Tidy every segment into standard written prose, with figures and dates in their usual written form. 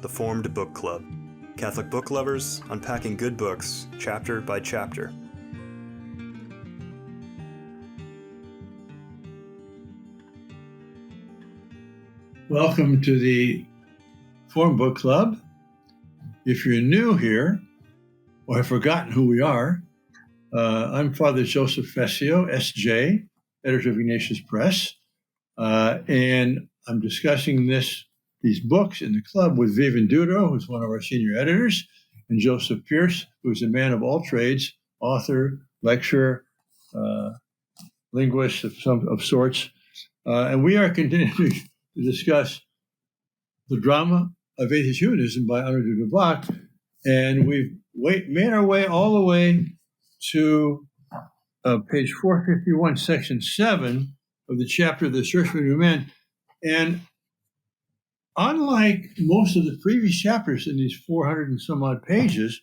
The Formed Book Club. Catholic book lovers unpacking good books, chapter by chapter. Welcome to the Formed Book Club. If you're new here or have forgotten who we are, I'm Father Joseph Fessio, S.J., editor of Ignatius Press, and I'm discussing these books in the club with Vivian Dudo, who's one of our senior editors, and Joseph Pierce, who's a man of all trades, author, lecturer, linguist of sorts. And we are continuing to discuss the drama of Atheist Humanism by Honoré de Duboc, and we've made our way all the way to page 451, section 7 of the chapter The Search for New Men. And unlike most of the previous chapters in these 400 and some odd pages,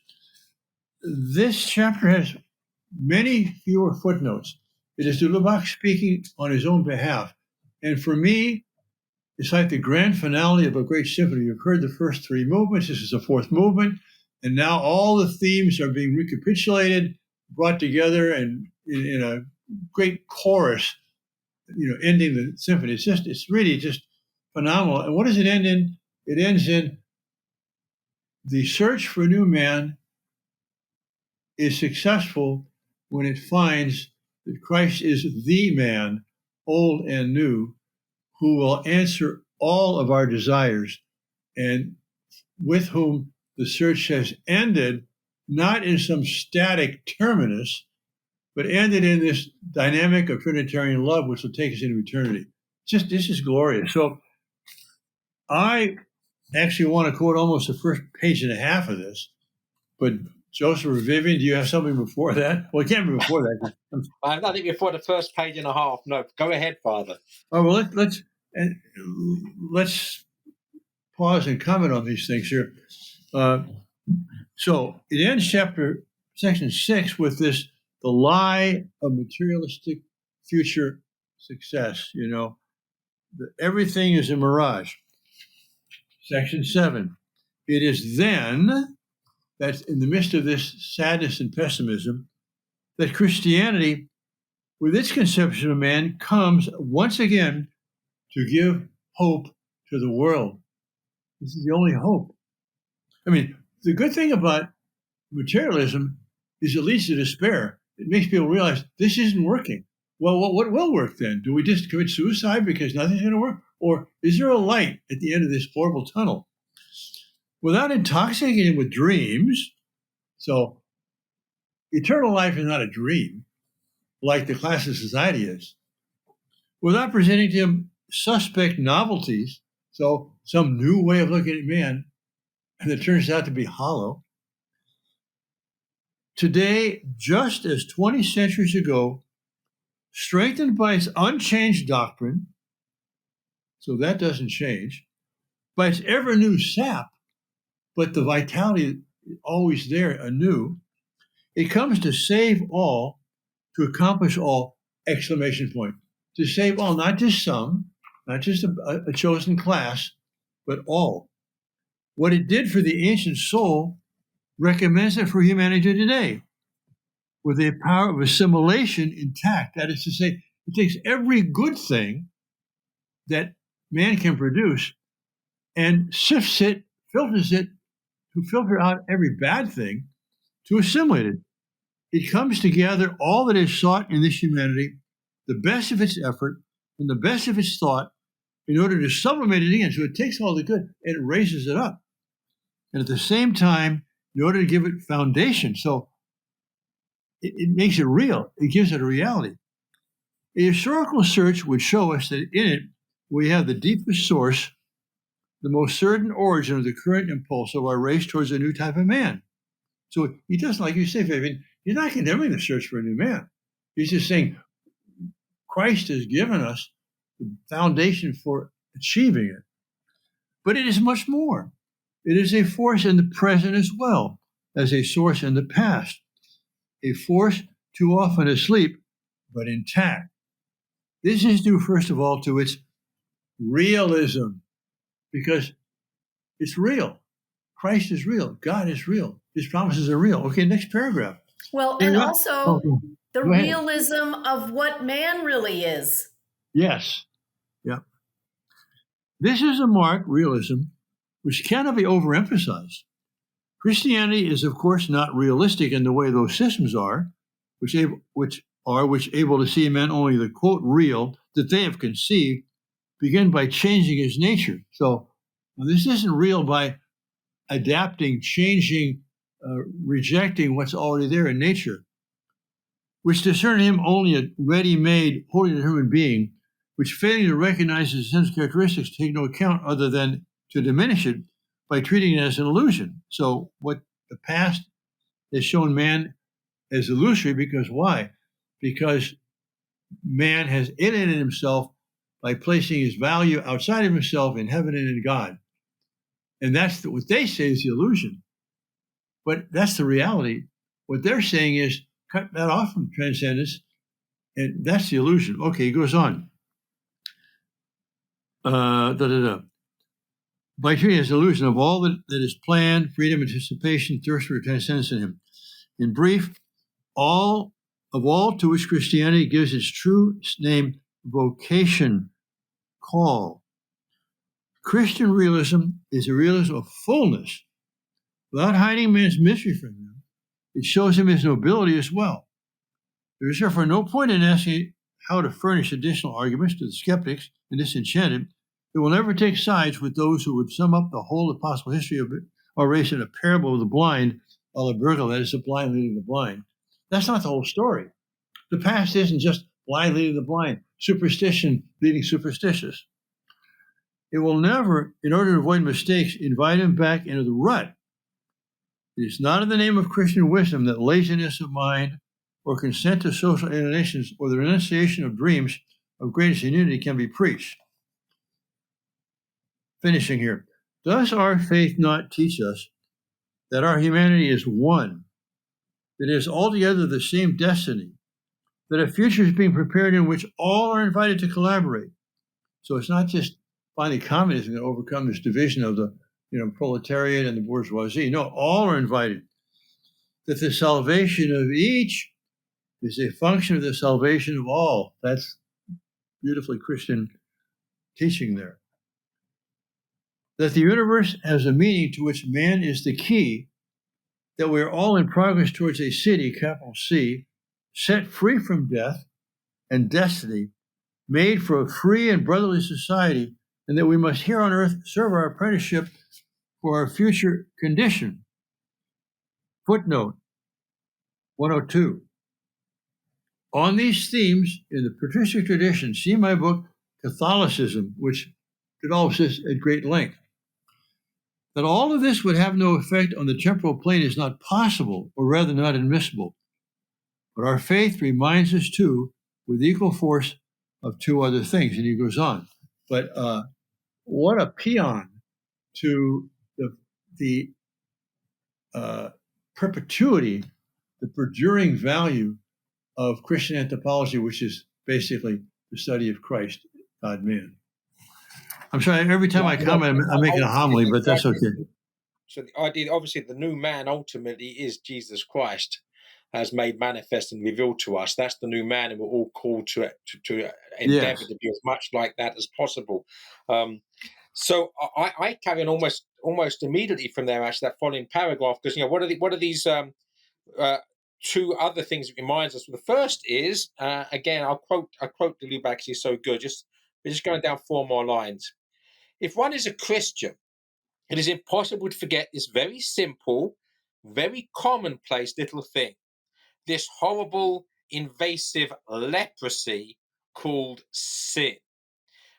this chapter has many fewer footnotes. It is de Lubac speaking on his own behalf. And for me, it's like the grand finale of a great symphony. You've heard the first three movements. This is the fourth movement. And now all the themes are being recapitulated, brought together, and in a great chorus, ending the symphony. It's really just phenomenal. And what does it end in? It ends in the search for a new man is successful when it finds that Christ is the man, old and new, who will answer all of our desires, and with whom the search has ended, not in some static terminus, but ended in this dynamic of Trinitarian love, which will take us into eternity. This is glorious. So I actually want to quote almost the first page and a half of this, but Joseph or Vivian, do you have something before that? Well, it can't be before that. I have nothing before the first page and a half. No, go ahead, Father. Oh, well, let's pause and comment on these things here. So it ends section 6 with the lie of materialistic future success. That everything is a mirage. Section 7. It is then that in the midst of this sadness and pessimism, that Christianity, with its conception of man, comes once again to give hope to the world. This is the only hope. I mean, the good thing about materialism is it leads to despair. It makes people realize this isn't working. Well, what will work then? Do we just commit suicide because nothing's going to work? Or is there a light at the end of this horrible tunnel? Without intoxicating with dreams, so eternal life is not a dream, like the class of society is. Without presenting to him suspect novelties, so some new way of looking at man, and it turns out to be hollow. Today, just as 20 centuries ago, strengthened by its unchanged doctrine, so that doesn't change, by its ever new sap, but the vitality is always there anew, it comes to save all, to accomplish all, exclamation point. To save all, not just some, not just a chosen class, but all. What it did for the ancient soul recommends it for humanity today, with a power of assimilation intact. That is to say, it takes every good thing that man can produce and sifts it, filters it, to filter out every bad thing, to assimilate it. It comes to gather all that is sought in this humanity, the best of its effort and the best of its thought, in order to sublimate it again. So it takes all the good and it raises it up. And at the same time, in order to give it foundation, so it makes it real. It gives it a reality. A historical search would show us that in it, we have the deepest source, the most certain origin of the current impulse of our race towards a new type of man. So he doesn't, like you say, Vivian, he's not condemning the search for a new man. He's just saying Christ has given us the foundation for achieving it. But it is much more. It is a force in the present as well as a source in the past. A force too often asleep, but intact. This is due, first of all, to its realism, because it's real. Christ is real. God is real. His promises are real. Okay, next paragraph. Well, They're and not- also the Go ahead. realism of what man really is. Yes. Yeah. This is a mark, realism, which cannot be overemphasized. Christianity is, of course, not realistic in the way those systems are, which able to see in men only the quote real that they have conceived, begin by changing his nature. So this isn't real by adapting, changing, rejecting what's already there in nature, which discern him only a ready-made, wholly determined being, which failing to recognize his essential characteristics, take no account other than to diminish it by treating it as an illusion. So what the past has shown man as illusory, because why? Because man has alienated himself by placing his value outside of himself in heaven and in God. And that's what they say is the illusion. But that's the reality. What they're saying is cut that off from transcendence, and that's the illusion. Okay, he goes on. By treating as illusion of all that is planned, freedom, anticipation, thirst for transcendence in him. In brief, all to which Christianity gives its true name, vocation, call. Christian realism is a realism of fullness, without hiding man's mystery from him. It shows him his nobility as well. There is therefore no point in asking how to furnish additional arguments to the skeptics and disenchanted. It will never take sides with those who would sum up the whole of possible history of our race in a parable of the blind, a la Burgle, that is, the blind leading the blind. That's not the whole story. The past isn't just blind leading the blind, superstition leading superstitious. It will never, in order to avoid mistakes, invite him back into the rut. It is not in the name of Christian wisdom that laziness of mind or consent to social alienations or the renunciation of dreams of greatest unity can be preached. Finishing here. Does our faith not teach us that our humanity is one, that it is altogether the same destiny, that a future is being prepared in which all are invited to collaborate? So it's not just finally communism going to overcome this division of the proletariat and the bourgeoisie. No, all are invited. That the salvation of each is a function of the salvation of all. That's beautifully Christian teaching there. That the universe has a meaning to which man is the key, that we are all in progress towards a city, capital C, set free from death and destiny, made for a free and brotherly society, and that we must here on earth serve our apprenticeship for our future condition. Footnote 102. On these themes, in the patristic tradition, see my book, Catholicism, which develops this at great length. That all of this would have no effect on the temporal plane is not possible, or rather not admissible. But our faith reminds us too, with equal force, of two other things. And he goes on. But what a paean to the perpetuity, the perduring value of Christian anthropology, which is basically the study of Christ, God, man. I'm sorry, every time I comment, I'm making a homily, but that's okay. So the idea, obviously, the new man ultimately is Jesus Christ, as made manifest and revealed to us. That's the new man, and we're all called to endeavor to be as much like that as possible. So I carry on almost immediately from there, actually, that following paragraph, because what are these two other things it reminds us. The first is again, I'll quote the Lubac, he's so good. We're just going down 4 more lines. If one is a Christian, it is impossible to forget this very simple, very commonplace little thing, this horrible, invasive leprosy called sin.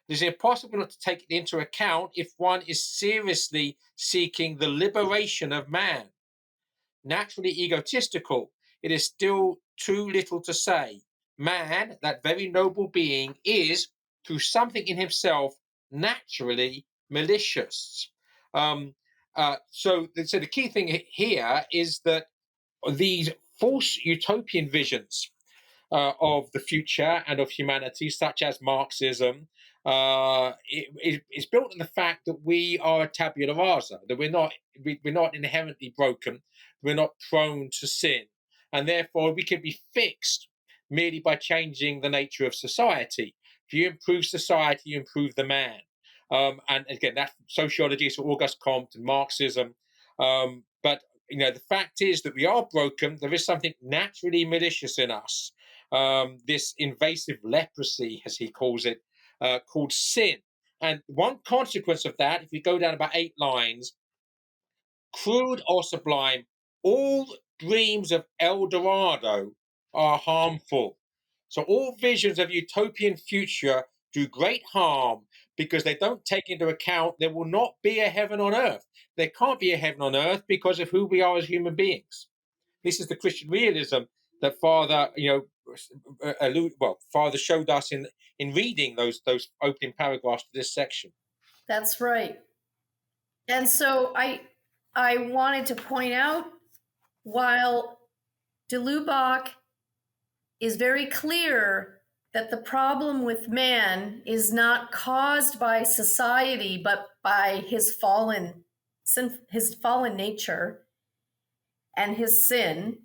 It is impossible not to take it into account if one is seriously seeking the liberation of man. Naturally egotistical, it is still too little to say. Man, that very noble being, is, through something in himself, naturally malicious. So the key thing here is that these false utopian visions of the future and of humanity, such as Marxism, It's built on the fact that we are a tabula rasa, that we're not inherently broken, we're not prone to sin, and therefore we can be fixed merely by changing the nature of society. If you improve society, you improve the man. And again, that's sociology, so Auguste Comte and Marxism. But the fact is that we are broken. There is something naturally malicious in us. This invasive leprosy, as he calls it, called sin. And one consequence of that, if you go down about 8 lines, crude or sublime, all dreams of El Dorado are harmful. So all visions of utopian future do great harm because they don't take into account there will not be a heaven on earth. There can't be a heaven on earth because of who we are as human beings. This is the Christian realism that Father, Father showed us in reading those opening paragraphs to this section. That's right. And so I wanted to point out, while de Lubac is very clear that the problem with man is not caused by society, but by his fallen nature and his sin.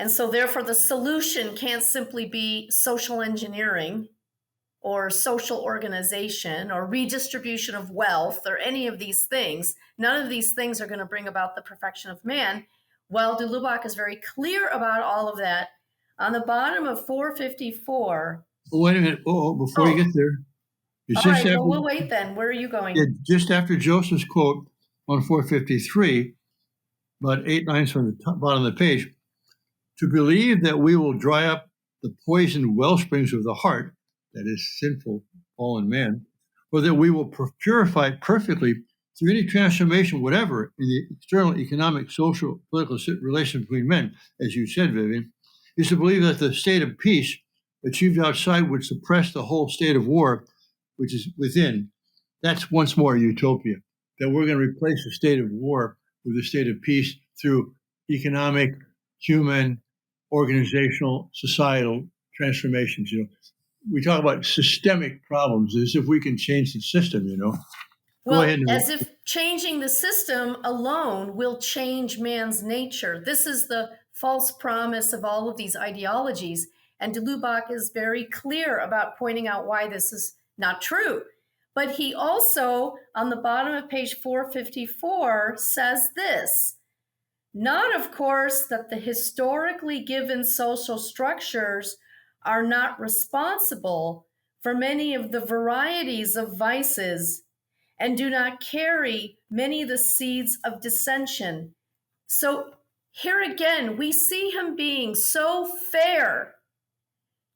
And so therefore the solution can't simply be social engineering or social organization or redistribution of wealth or any of these things. None of these things are going to bring about the perfection of man. While de Lubac is very clear about all of that, on the bottom of 454. Oh, wait a minute. Before you get there. All right, well, we'll wait then. Where are you going? Just after Joseph's quote on 453, about 8 lines from the bottom of the page, to believe that we will dry up the poisoned well springs of the heart, that is sinful, fallen man, or that we will purify it perfectly through any transformation, whatever, in the external economic, social, political relation between men, as you said, Vivian, is to believe that the state of peace achieved outside would suppress the whole state of war, which is within. That's once more utopia, that we're going to replace the state of war with a state of peace through economic, human, organizational, societal transformations. We talk about systemic problems as if we can change the system, Well, as if changing the system alone will change man's nature. This is the false promise of all of these ideologies. And de Lubac is very clear about pointing out why this is not true. But he also, on the bottom of page 454, says this: not, of course, that the historically given social structures are not responsible for many of the varieties of vices and do not carry many of the seeds of dissension. So here again, we see him being so fair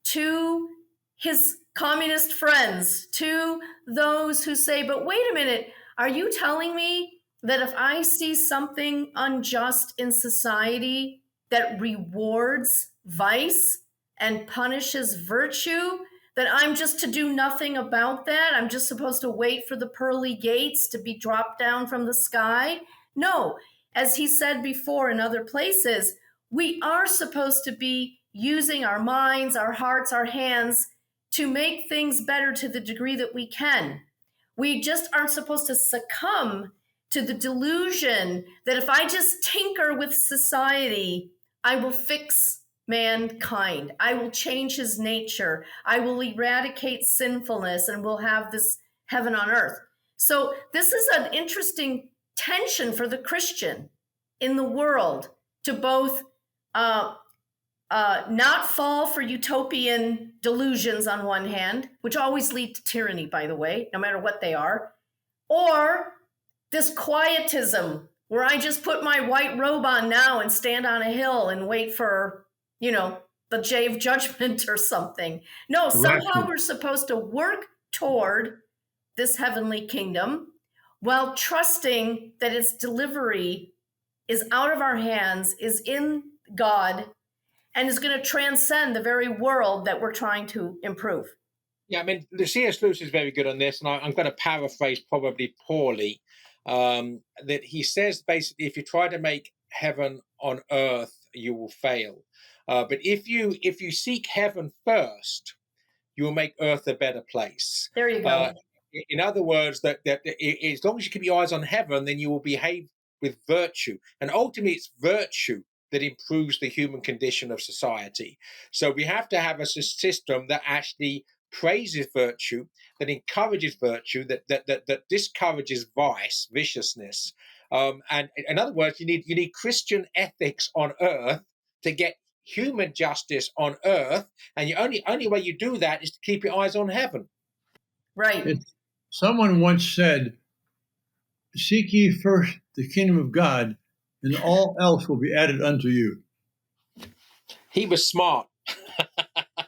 to his communist friends, to those who say, but wait a minute, are you telling me that if I see something unjust in society that rewards vice and punishes virtue, that I'm just to do nothing about that? I'm just supposed to wait for the pearly gates to be dropped down from the sky? No, as he said before in other places, we are supposed to be using our minds, our hearts, our hands to make things better to the degree that we can. We just aren't supposed to succumb to the delusion that if I just tinker with society, I will fix mankind. I will change his nature. I will eradicate sinfulness and we'll have this heaven on earth. So this is an interesting tension for the Christian in the world to both not fall for utopian delusions on one hand, which always lead to tyranny, by the way, no matter what they are, or this quietism where I just put my white robe on now and stand on a hill and wait for, the day of judgment or something. No, somehow we're supposed to work toward this heavenly kingdom while trusting that its delivery is out of our hands, is in God, and is going to transcend the very world that we're trying to improve. Yeah, I mean, C.S. Lewis is very good on this, and I'm going to paraphrase probably poorly, that he says basically, if you try to make heaven on earth, you will fail. But if you seek heaven first, you will make earth a better place. There you go. In other words, that as long as you keep your eyes on heaven, then you will behave with virtue. And ultimately, it's virtue that improves the human condition of society. So we have to have a system that actually praises virtue, that encourages virtue, that discourages vice, viciousness. And in other words, you need Christian ethics on earth to get human justice on earth. And the only way you do that is to keep your eyes on heaven. Right. Someone once said, "Seek ye first the kingdom of God, and all else will be added unto you." He was smart.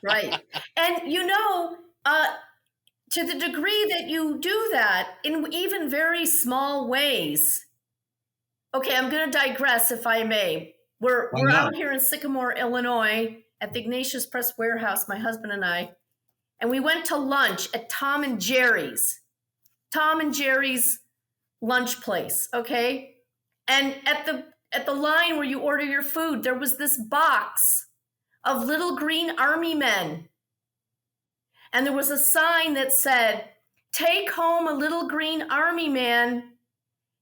Right. And to the degree that you do that in even very small ways. Okay, I'm going to digress if I may. We're out here in Sycamore, Illinois at the Ignatius Press Warehouse, my husband and I, and we went to lunch at Tom and Jerry's lunch place, okay? And at the line where you order your food, there was this box of little green army men. And there was a sign that said, "Take home a little green army man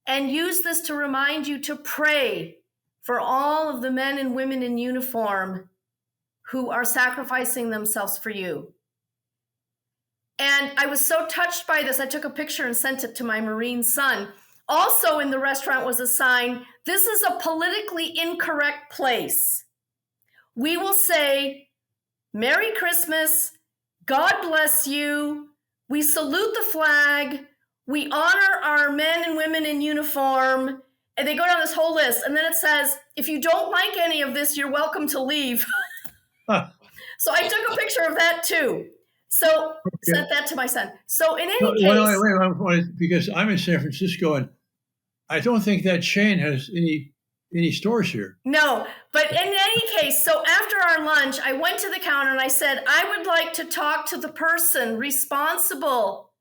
and use this to remind you to pray for all of the men and women in uniform who are sacrificing themselves for you." And I was so touched by this, I took a picture and sent it to my Marine son. Also in the restaurant was a sign, "This is a politically incorrect place. We will say, Merry Christmas, God bless you, we salute the flag, we honor our men and women in uniform," and they go down this whole list. And then it says, "If you don't like any of this, you're welcome to leave." So I took a picture of that too. So sent that to my son. So in any case, wait, because I'm in San Francisco, and I don't think that chain has any stores here. No, but in any case, so after our lunch, I went to the counter and I said, "I would like to talk to the person responsible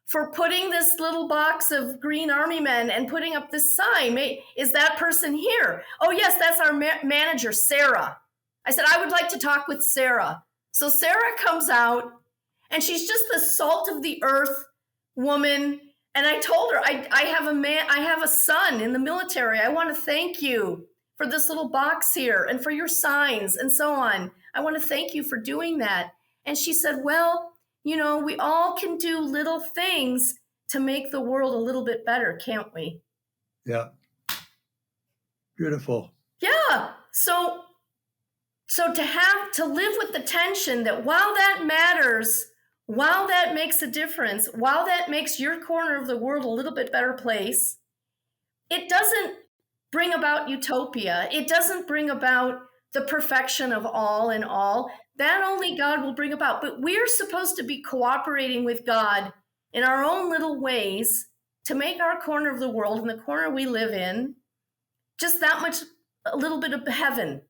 for putting this little box of green army men and putting up this sign. Is that person here?" "Oh yes, that's our manager, Sarah." I said, "I would like to talk with Sarah." So Sarah comes out, and she's just the salt of the earth woman. And I told her, I have a son in the military. I want to thank you for this little box here and for your signs and so on. I want to thank you for doing that. And she said, "Well, we all can do little things to make the world a little bit better, can't we?" Yeah. Beautiful. Yeah. So to live with the tension that while that matters, while that makes a difference, while that makes your corner of the world a little bit better place, it doesn't bring about utopia. It doesn't bring about the perfection of all in all. That only God will bring about. But we're supposed to be cooperating with God in our own little ways to make our corner of the world and the corner we live in just that much, a little bit of heaven.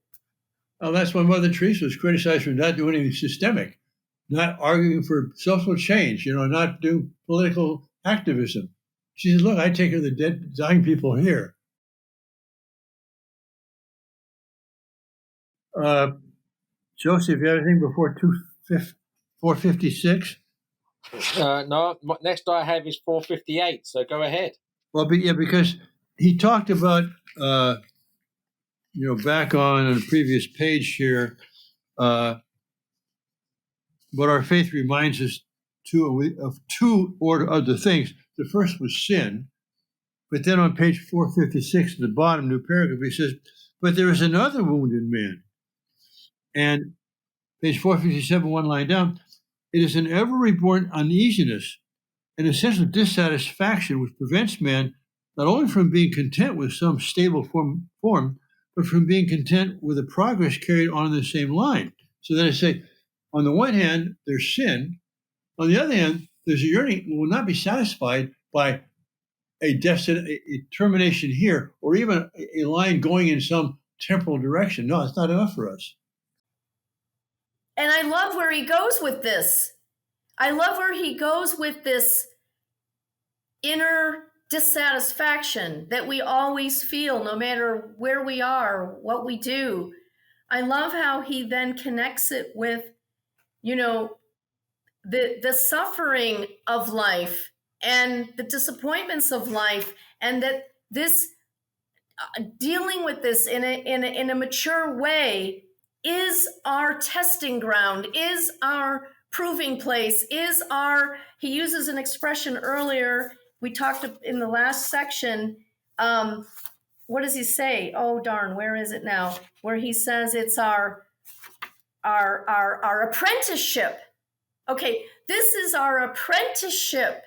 Well, that's why Mother Teresa was criticized for not doing anything systemic, not arguing for social change, not doing political activism. She says, "Look, I take care of the dead, dying people here." Joseph, you have anything before 456? No, next I have is 458, so go ahead. Well, because he talked about, back on a previous page here, what our faith reminds us of two other things. The first was sin, but then on page 456 at the bottom, new paragraph, he says, "But there is another wounded man." And page 457, one line down, "It is an ever-reborn uneasiness, an essential dissatisfaction which prevents man not only from being content with some stable form, but from being content with the progress carried on in the same line." So then I say, on the one hand, there's sin. On the other hand, there's a yearning who will not be satisfied by a termination here, or even a line going in some temporal direction. No, it's not enough for us. And I love where he goes with this. I love where he goes with this inner dissatisfaction that we always feel no matter where we are, what we do. I love how he then connects it with, the suffering of life and the disappointments of life, and that this dealing with this in a mature way is our testing ground, is our proving place, is our, he uses an expression earlier, we talked in the last section, what does he say? Oh, darn, where is it now? Where he says it's our apprenticeship. Okay, this is our apprenticeship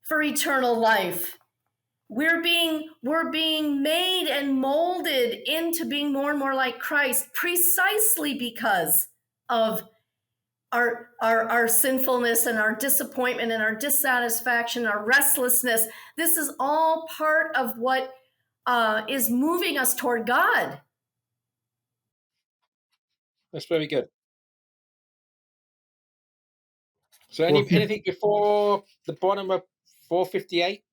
for eternal life. We're being made and molded into being more and more like Christ, precisely because of our sinfulness and our disappointment and our dissatisfaction, our restlessness. This is all part of what is moving us toward God. That's very good. So anything before the bottom of 458?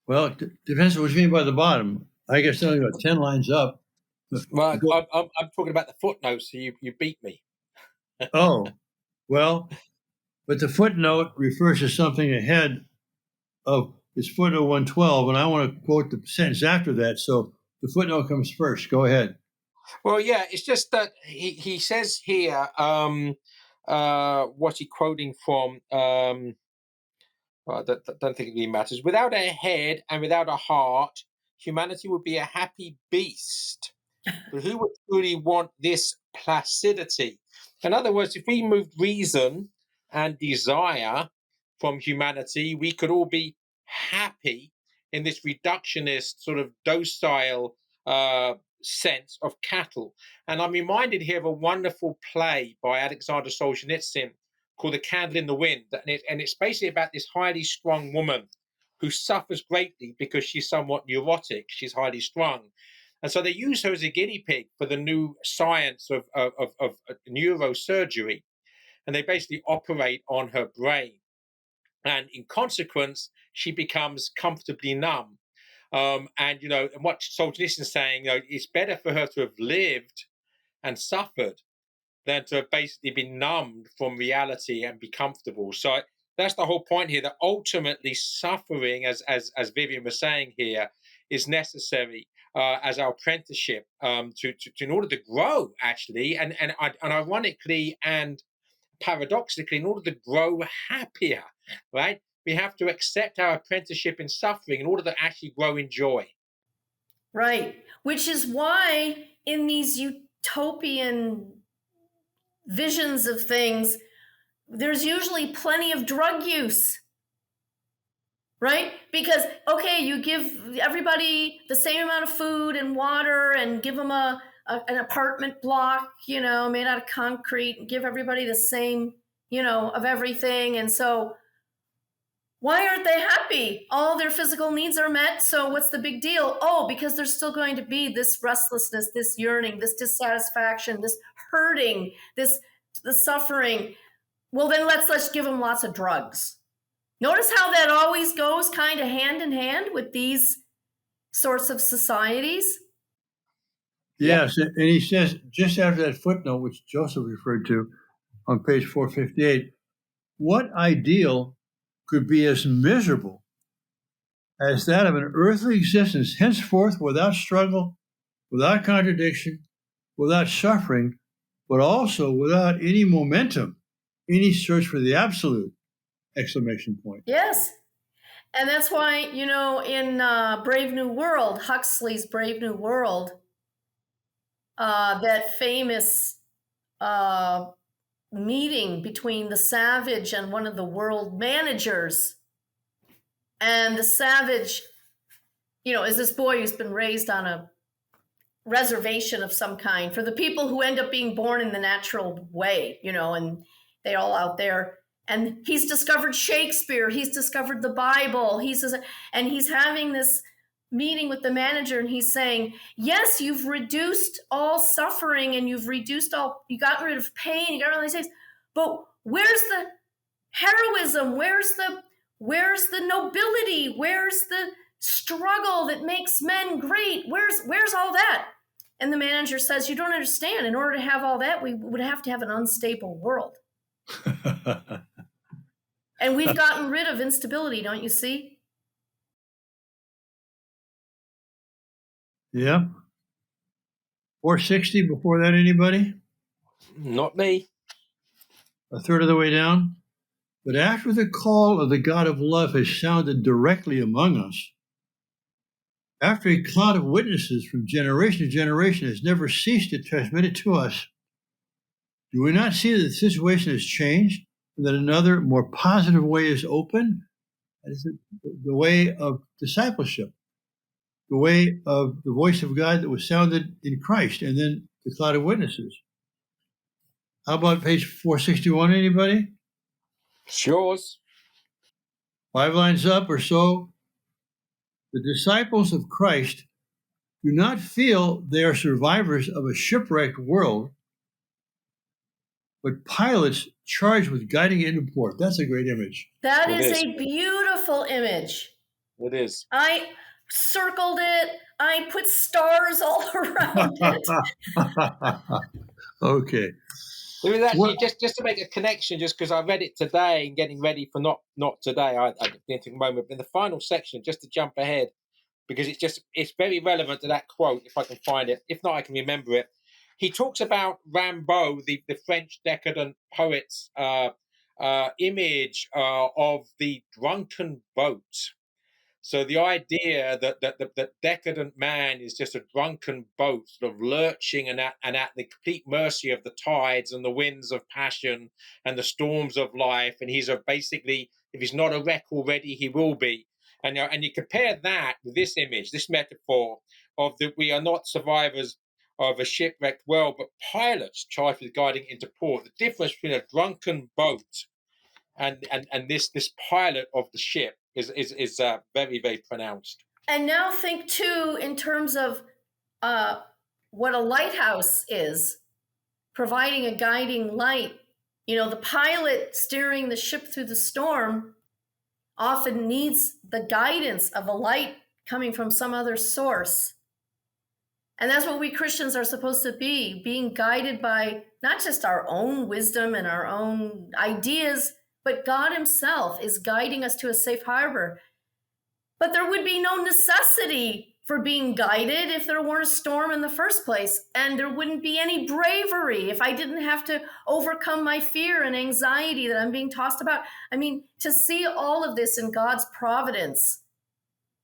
Well, it depends on what you mean by the bottom. I guess only about 10 lines up. Well, I'm talking about the footnotes, so you beat me. Oh, well, but the footnote refers to something ahead of, it's footnote 112, and I want to quote the sentence after that. So the footnote comes first. Go ahead. Well, yeah, it's just that he says here, what's he quoting from? I don't think it really matters. Without a head and without a heart, humanity would be a happy beast. But who would truly want this placidity? In other words, if we moved reason and desire from humanity, we could all be happy in this reductionist, sort of docile sense of cattle. And I'm reminded here of a wonderful play by Alexander Solzhenitsyn called The Candle in the Wind. And it's basically about this highly strung woman who suffers greatly because she's somewhat neurotic. She's highly strung. And so they use her as a guinea pig for the new science of neurosurgery. And they basically operate on her brain. And in consequence, she becomes comfortably numb. And what Solzhenitsyn is saying, it's better for her to have lived and suffered than to have basically been numbed from reality and be comfortable. So that's the whole point here, that ultimately suffering, as Vivian was saying here, is necessary as our apprenticeship to in order to grow, actually, and ironically and paradoxically, in order to grow happier, right? We have to accept our apprenticeship in suffering in order to actually grow in joy. Right. Which is why in these utopian visions of things, there's usually plenty of drug use. Right? Because, okay, you give everybody the same amount of food and water and give them an apartment block, made out of concrete, and give everybody the same, of everything. And so why aren't they happy? All their physical needs are met. So what's the big deal? Oh, because there's still going to be this restlessness, this yearning, this dissatisfaction, this hurting, the suffering. Well, then let's give them lots of drugs. Notice how that always goes kind of hand in hand with these sorts of societies? Yes, and he says, just after that footnote, which Joseph referred to on page 458, what ideal could be as miserable as that of an earthly existence, henceforth without struggle, without contradiction, without suffering, but also without any momentum, any search for the absolute! Exclamation point. Yes. And that's why, in Brave New World, Huxley's Brave New World, that famous meeting between the savage and one of the world managers. And the savage, is this boy who's been raised on a reservation of some kind for the people who end up being born in the natural way, and they're all out there. And he's discovered Shakespeare. He's discovered the Bible. And he's having this meeting with the manager, and he's saying, yes, you've reduced all suffering and you got rid of pain, you got rid of these things, but where's the heroism? Where's the nobility? Where's the struggle that makes men great? Where's all that? And the manager says, you don't understand. In order to have all that, we would have to have an unstable world. And we've gotten rid of instability, don't you see? Yeah. 460 before that, anybody? Not me. A third of the way down. But after the call of the God of love has sounded directly among us, after a cloud of witnesses from generation to generation has never ceased to transmit it to us, do we not see that the situation has changed and that another, more positive way is open? That is the way of discipleship, the way of the voice of God that was sounded in Christ, and then the cloud of witnesses. How about page 461, anybody? It's yours. 5 lines up or so. The disciples of Christ do not feel they are survivors of a shipwrecked world, but pilots charged with guiding it into port. That's a great image. That is a beautiful image. It is. I circled it. I put stars all around it. Okay. It was actually just to make a connection, just because I read it today and getting ready for not today. I didn't think a moment, but in the final section, just to jump ahead, because it's very relevant to that quote, if I can find it. If not, I can remember it. He talks about Rimbaud, the French decadent poet's image of the drunken boat. So the idea that the decadent man is just a drunken boat, sort of lurching and at the complete mercy of the tides and the winds of passion and the storms of life, and he's basically, if he's not a wreck already, he will be. And you compare that with this image, this metaphor of that we are not survivors of a shipwrecked world, but pilots charged with guiding into port. The difference between a drunken boat and this pilot of the ship is very, very pronounced. And now think too in terms of what a lighthouse is, providing a guiding light. You know, the pilot steering the ship through the storm often needs the guidance of a light coming from some other source. And that's what we Christians are supposed to be, being guided by not just our own wisdom and our own ideas, but God himself is guiding us to a safe harbor. But there would be no necessity for being guided if there weren't a storm in the first place. And there wouldn't be any bravery if I didn't have to overcome my fear and anxiety that I'm being tossed about. I mean, to see all of this in God's providence.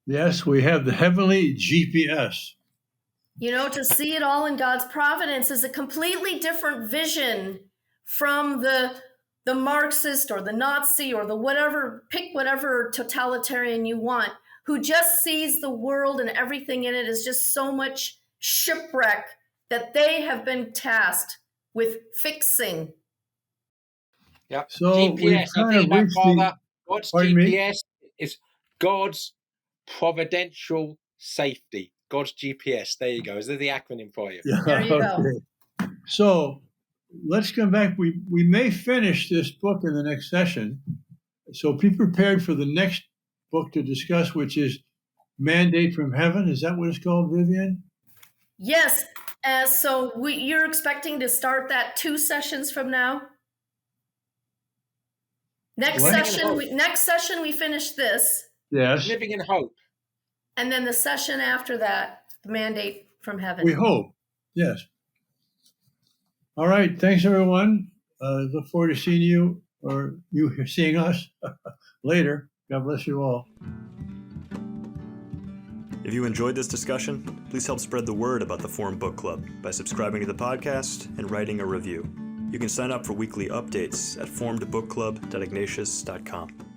Yes, we have the heavenly GPS. You know, to see it all in God's providence is a completely different vision from the Marxist or the Nazi or the whatever, pick whatever totalitarian you want, who just sees the world and everything in it as just so much shipwreck that they have been tasked with fixing. Yeah. So GPS, I think about Father, God's GPS is God's providential safety. God's GPS. There you go. Is there the acronym for you? Yeah, there you go. So let's come back. We may finish this book in the next session. So be prepared for the next book to discuss, which is Mandate from Heaven. Is that what it's called, Vivian? Yes. So you're expecting to start that 2 sessions from now? Next session we finish this. Yes. Living in Hope. And then the session after that, the Mandate from Heaven. We hope. Yes. All right. Thanks, everyone. Look forward to seeing you or you seeing us later. God bless you all. If you enjoyed this discussion, please help spread the word about the Forum Book Club by subscribing to the podcast and writing a review. You can sign up for weekly updates at formedbookclub.ignatius.com.